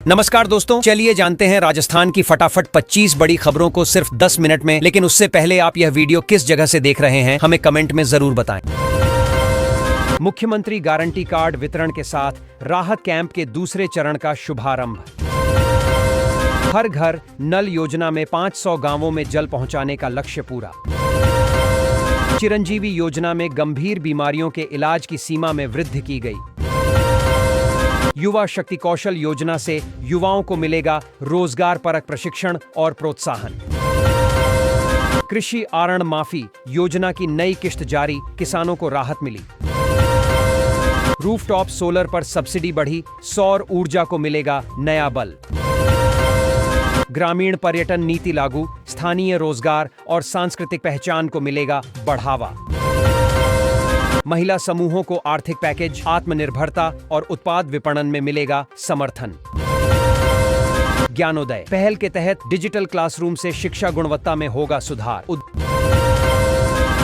नमस्कार दोस्तों, चलिए जानते हैं राजस्थान की फटाफट 25 बड़ी खबरों को सिर्फ 10 मिनट में। लेकिन उससे पहले आप यह वीडियो किस जगह से देख रहे हैं हमें कमेंट में जरूर बताएं। मुख्यमंत्री गारंटी कार्ड वितरण के साथ राहत कैंप के दूसरे चरण का शुभारंभ। हर घर नल योजना में 500 गांवों में जल पहुंचाने का लक्ष्य पूरा। चिरंजीवी योजना में गंभीर बीमारियों के इलाज की सीमा में वृद्धि की गई। युवा शक्ति कौशल योजना से युवाओं को मिलेगा रोजगार परक प्रशिक्षण और प्रोत्साहन। कृषि आरण माफी योजना की नई किश्त जारी, किसानों को राहत मिली। रूफटॉप सोलर पर सब्सिडी बढ़ी, सौर ऊर्जा को मिलेगा नया बल। ग्रामीण पर्यटन नीति लागू, स्थानीय रोजगार और सांस्कृतिक पहचान को मिलेगा बढ़ावा। महिला समूहों को आर्थिक पैकेज, आत्मनिर्भरता और उत्पाद विपणन में मिलेगा समर्थन। ज्ञानोदय पहल के तहत डिजिटल क्लासरूम से शिक्षा गुणवत्ता में होगा सुधार।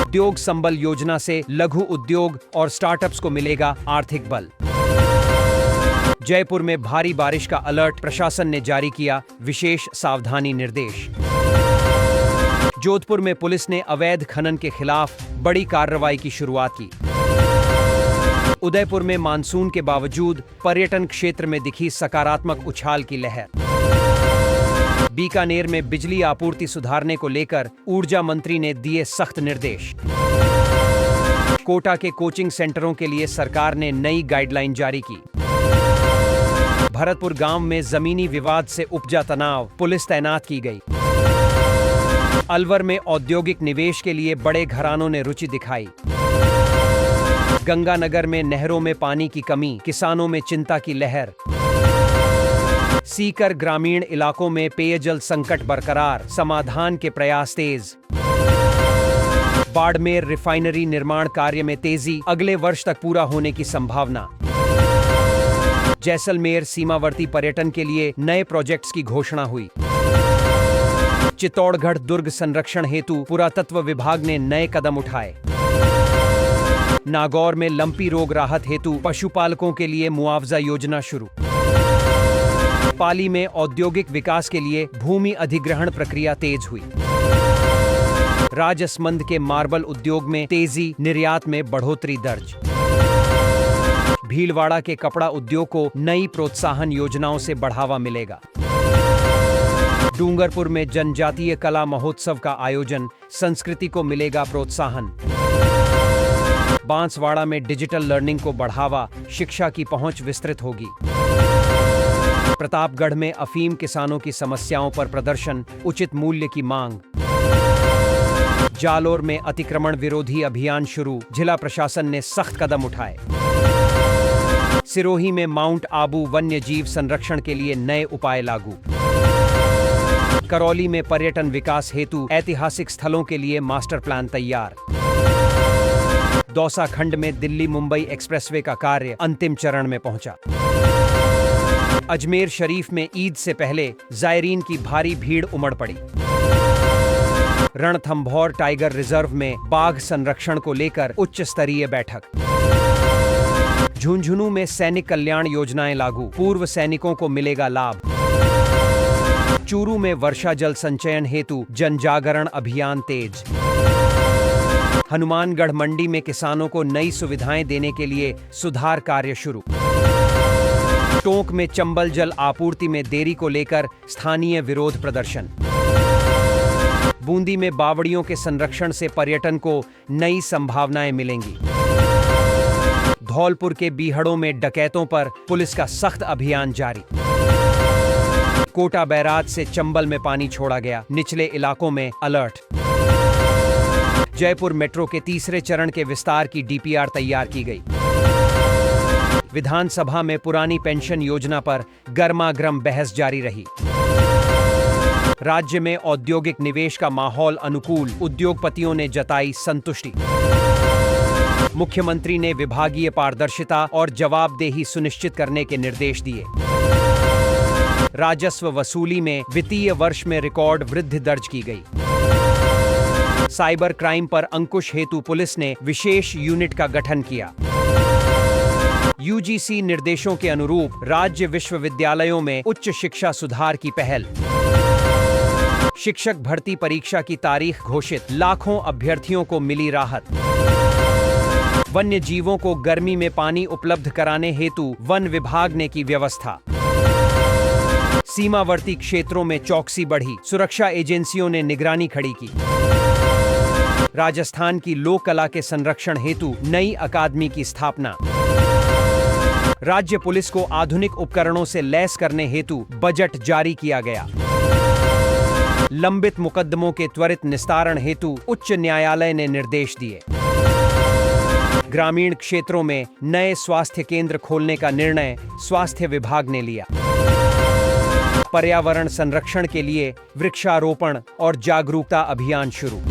उद्योग संबल योजना से लघु उद्योग और स्टार्टअप्स को मिलेगा आर्थिक बल। जयपुर में भारी बारिश का अलर्ट, प्रशासन ने जारी किया विशेष सावधानी निर्देश। जोधपुर में पुलिस ने अवैध खनन के खिलाफ बड़ी कार्रवाई की शुरुआत की। उदयपुर में मानसून के बावजूद पर्यटन क्षेत्र में दिखी सकारात्मक उछाल की लहर। बीकानेर में बिजली आपूर्ति सुधारने को लेकर ऊर्जा मंत्री ने दिए सख्त निर्देश। कोटा के कोचिंग सेंटरों के लिए सरकार ने नई गाइडलाइन जारी की। भरतपुर गांव में जमीनी विवाद से उपजा तनाव, पुलिस तैनात की गई। अलवर में औद्योगिक निवेश के लिए बड़े घरानों ने रुचि दिखाई। गंगानगर में नहरों में पानी की कमी, किसानों में चिंता की लहर। सीकर ग्रामीण इलाकों में पेयजल संकट बरकरार, समाधान के प्रयास तेज। बाड़मेर रिफाइनरी निर्माण कार्य में तेजी, अगले वर्ष तक पूरा होने की संभावना। जैसलमेर सीमावर्ती पर्यटन के लिए नए प्रोजेक्ट्स की घोषणा हुई। चित्तौड़गढ़ दुर्ग संरक्षण हेतु पुरातत्व विभाग ने नए कदम उठाए। नागौर में लंपी रोग राहत हेतु पशुपालकों के लिए मुआवजा योजना शुरू। पाली में औद्योगिक विकास के लिए भूमि अधिग्रहण प्रक्रिया तेज हुई। राजसमंद के मार्बल उद्योग में तेजी, निर्यात में बढ़ोतरी दर्ज। भीलवाड़ा के कपड़ा उद्योग को नई प्रोत्साहन योजनाओं से बढ़ावा मिलेगा। डूंगरपुर में जनजातीय कला महोत्सव का आयोजन, संस्कृति को मिलेगा प्रोत्साहन। बांसवाड़ा में डिजिटल लर्निंग को बढ़ावा, शिक्षा की पहुंच विस्तृत होगी। प्रतापगढ़ में अफीम किसानों की समस्याओं पर प्रदर्शन, उचित मूल्य की मांग। जालोर में अतिक्रमण विरोधी अभियान शुरू, जिला प्रशासन ने सख्त कदम उठाए। सिरोही में माउंट आबू वन्य जीव संरक्षण के लिए नए उपाय लागू। करौली में पर्यटन विकास हेतु ऐतिहासिक स्थलों के लिए मास्टर प्लान तैयार। दौसा खंड में दिल्ली मुंबई एक्सप्रेसवे का कार्य अंतिम चरण में पहुंचा। अजमेर शरीफ में ईद से पहले जायरीन की भारी भीड़ उमड़ पड़ी। रणथंभौर टाइगर रिजर्व में बाघ संरक्षण को लेकर उच्च स्तरीय बैठक। झुंझुनू में सैनिक कल्याण योजनाएं लागू, पूर्व सैनिकों को मिलेगा लाभ। चूरू में वर्षा जल संचयन हेतु जनजागरण अभियान तेज। हनुमानगढ़ मंडी में किसानों को नई सुविधाएं देने के लिए सुधार कार्य शुरू। टोंक में चंबल जल आपूर्ति में देरी को लेकर स्थानीय विरोध प्रदर्शन। बूंदी में बावड़ियों के संरक्षण से पर्यटन को नई संभावनाएं मिलेंगी। धौलपुर के बीहड़ों में डकैतों पर पुलिस का सख्त अभियान जारी। कोटा बैराज से चंबल में पानी छोड़ा गया, निचले इलाकों में अलर्ट। जयपुर मेट्रो के तीसरे चरण के विस्तार की डीपीआर तैयार की गई। विधानसभा में पुरानी पेंशन योजना पर गर्मागर्म बहस जारी रही। राज्य में औद्योगिक निवेश का माहौल अनुकूल, उद्योगपतियों ने जताई संतुष्टि। मुख्यमंत्री ने विभागीय पारदर्शिता और जवाबदेही सुनिश्चित करने के निर्देश दिए। राजस्व वसूली में वित्तीय वर्ष में रिकॉर्ड वृद्धि दर्ज की गई। साइबर क्राइम पर अंकुश हेतु पुलिस ने विशेष यूनिट का गठन किया। यूजीसी निर्देशों के अनुरूप राज्य विश्वविद्यालयों में उच्च शिक्षा सुधार की पहल। शिक्षक भर्ती परीक्षा की तारीख घोषित, लाखों अभ्यर्थियों को मिली राहत। वन्य जीवों को गर्मी में पानी उपलब्ध कराने हेतु वन विभाग ने की व्यवस्था। सीमावर्ती क्षेत्रों में चौकसी बढ़ी, सुरक्षा एजेंसियों ने निगरानी खड़ी की। राजस्थान की लोक कला के संरक्षण हेतु नई अकादमी की स्थापना। राज्य पुलिस को आधुनिक उपकरणों से लैस करने हेतु बजट जारी किया गया। लंबित मुकद्दमों के त्वरित निस्तारण हेतु उच्च न्यायालय ने निर्देश दिए। ग्रामीण क्षेत्रों में नए स्वास्थ्य केंद्र खोलने का निर्णय स्वास्थ्य विभाग ने लिया। पर्यावरण संरक्षण के लिए वृक्षारोपण और जागरूकता अभियान शुरू।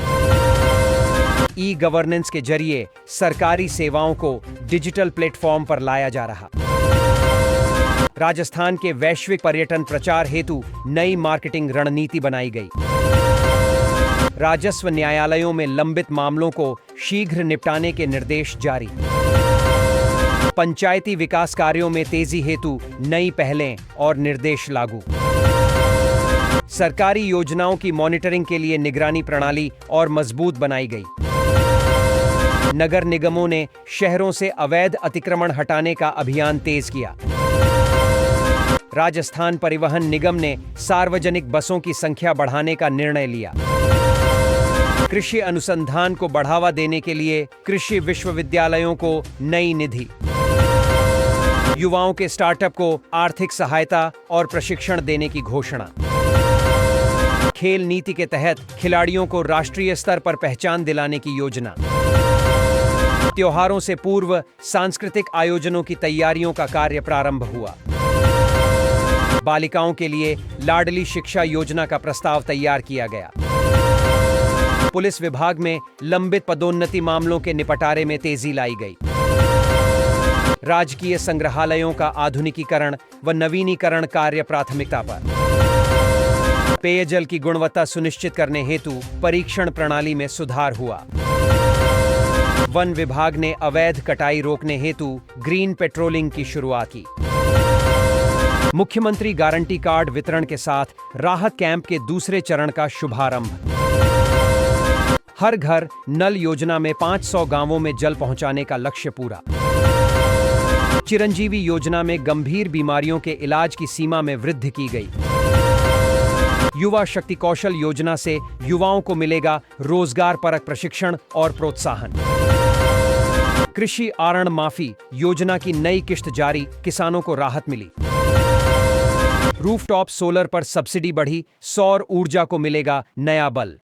ई गवर्नेंस के जरिए सरकारी सेवाओं को डिजिटल प्लेटफॉर्म पर लाया जा रहा। राजस्थान के वैश्विक पर्यटन प्रचार हेतु नई मार्केटिंग रणनीति बनाई गई। राजस्व न्यायालयों में लंबित मामलों को शीघ्र निपटाने के निर्देश जारी। पंचायती विकास कार्यों में तेजी हेतु नई पहलें और निर्देश लागू। सरकारी योजनाओं की मॉनिटरिंग के लिए निगरानी प्रणाली और मजबूत बनाई गई। नगर निगमों ने शहरों से अवैध अतिक्रमण हटाने का अभियान तेज किया। राजस्थान परिवहन निगम ने सार्वजनिक बसों की संख्या बढ़ाने का निर्णय लिया। कृषि अनुसंधान को बढ़ावा देने के लिए कृषि विश्वविद्यालयों को नई निधि। युवाओं के स्टार्टअप को आर्थिक सहायता और प्रशिक्षण देने की घोषणा। खेल नीति के तहत खिलाड़ियों को राष्ट्रीय स्तर पर पहचान दिलाने की योजना। त्योहारों से पूर्व सांस्कृतिक आयोजनों की तैयारियों का कार्य प्रारंभ हुआ। बालिकाओं के लिए लाडली शिक्षा योजना का प्रस्ताव तैयार किया गया। पुलिस विभाग में लंबित पदोन्नति मामलों के निपटारे में तेजी लाई गई। राजकीय संग्रहालयों का आधुनिकीकरण व नवीनीकरण कार्य प्राथमिकता पर। पेयजल की गुणवत्ता सुनिश्चित करने हेतु परीक्षण प्रणाली में सुधार हुआ। वन विभाग ने अवैध कटाई रोकने हेतु ग्रीन पेट्रोलिंग की शुरुआत की। मुख्यमंत्री गारंटी कार्ड वितरण के साथ राहत कैंप के दूसरे चरण का शुभारंभ। हर घर नल योजना में 500 गांवों में जल पहुंचाने का लक्ष्य पूरा। चिरंजीवी योजना में गंभीर बीमारियों के इलाज की सीमा में वृद्धि की गई। युवा शक्ति कौशल योजना से युवाओं को मिलेगा रोजगार परक प्रशिक्षण और प्रोत्साहन। कृषि आरण माफी योजना की नई किश्त जारी, किसानों को राहत मिली। रूफटॉप सोलर पर सब्सिडी बढ़ी, सौर ऊर्जा को मिलेगा नया बल।